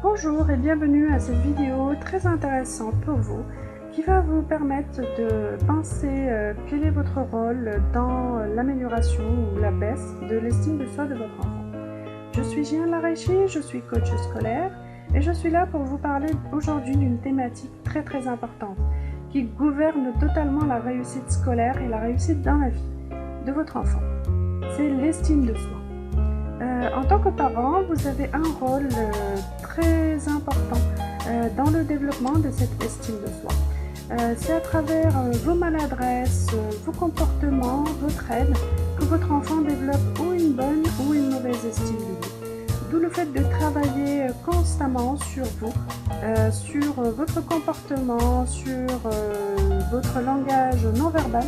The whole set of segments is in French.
Bonjour et bienvenue à cette vidéo très intéressante pour vous qui va vous permettre de penser quel est votre rôle dans l'amélioration ou la baisse de l'estime de soi de votre enfant. Je suis Jeanne Larechi, je suis coach scolaire et je suis là pour vous parler aujourd'hui d'une thématique très importante qui gouverne totalement la réussite scolaire et la réussite dans la vie de votre enfant. C'est l'estime de soi. En tant que parent, vous avez un rôle très important dans le développement de cette estime de soi. C'est à travers vos maladresses, vos comportements, votre aide, que votre enfant développe ou une bonne ou une mauvaise estime de lui. D'où le fait de travailler constamment sur vous, sur votre comportement, sur votre langage non verbal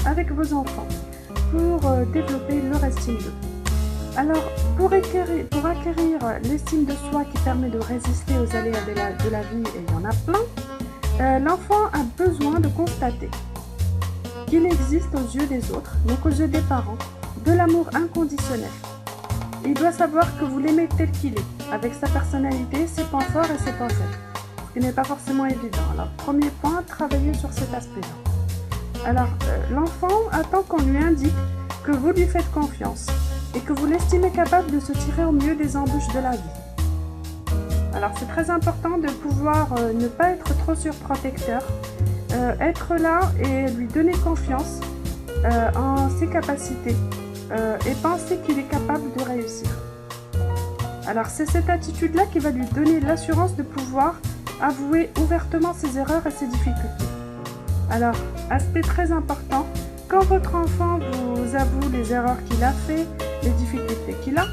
avec vos enfants pour développer leur estime de vous. Alors, pour acquérir l'estime de soi qui permet de résister aux aléas de la vie, et il y en a plein, l'enfant a besoin de constater qu'il existe aux yeux des autres, donc aux yeux des parents, de l'amour inconditionnel. Il doit savoir que vous l'aimez tel qu'il est, avec sa personnalité, ses points forts et ses points faibles, ce qui n'est pas forcément évident. Alors, premier point, travailler sur cet aspect-là. Alors, l'enfant attend qu'on lui indique que vous lui faites confiance et que vous l'estimez capable de se tirer au mieux des embûches de la vie. Alors c'est très important de pouvoir ne pas être trop surprotecteur, être là et lui donner confiance en ses capacités et penser qu'il est capable de réussir. Alors c'est cette attitude-là qui va lui donner l'assurance de pouvoir avouer ouvertement ses erreurs et ses difficultés. Alors, aspect très important, quand votre enfant vous avoue les erreurs qu'il a fait, les difficultés qu'il a,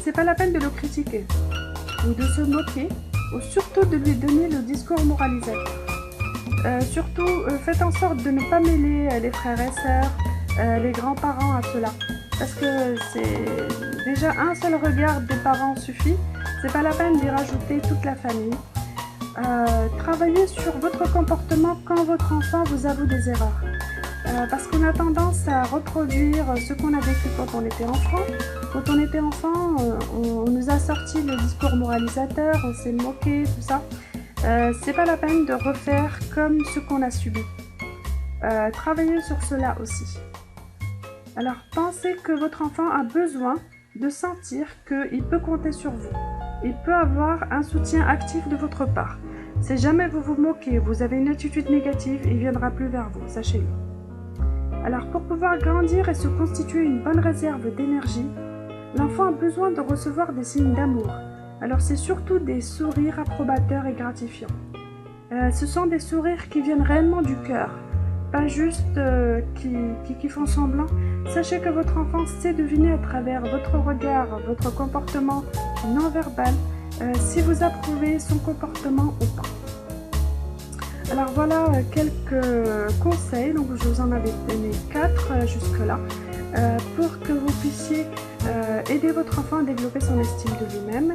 c'est pas la peine de le critiquer ou de se moquer ou surtout de lui donner le discours moralisateur. Surtout, faites en sorte de ne pas mêler les frères et sœurs, les grands-parents à cela, parce que c'est déjà un seul regard des parents suffit, c'est pas la peine d'y rajouter toute la famille. Travaillez sur votre comportement quand votre enfant vous avoue des erreurs. Parce qu'on a tendance à reproduire ce qu'on a vécu quand on était enfant. Quand on était enfant, on nous a sorti le discours moralisateur, on s'est moqué, tout ça. C'est pas la peine de refaire comme ce qu'on a subi. Travaillez sur cela aussi. Alors, pensez que votre enfant a besoin de sentir qu'il peut compter sur vous. Il peut avoir un soutien actif de votre part. Si jamais vous vous moquez, vous avez une attitude négative, il ne viendra plus vers vous, sachez-le. Alors, pour pouvoir grandir et se constituer une bonne réserve d'énergie, l'enfant a besoin de recevoir des signes d'amour. Alors, c'est surtout des sourires approbateurs et gratifiants. Ce sont des sourires qui viennent réellement du cœur, pas juste qui font semblant. Sachez que votre enfant sait deviner à travers votre regard, votre comportement non verbal, si vous approuvez son comportement ou pas. Alors voilà quelques conseils, donc je vous en avais donné 4 jusque-là, pour que vous puissiez aider votre enfant à développer son estime de lui-même.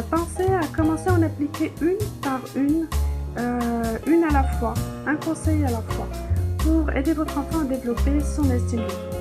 Pensez à commencer à en appliquer une par une à la fois, un conseil à la fois, pour aider votre enfant à développer son estime de lui.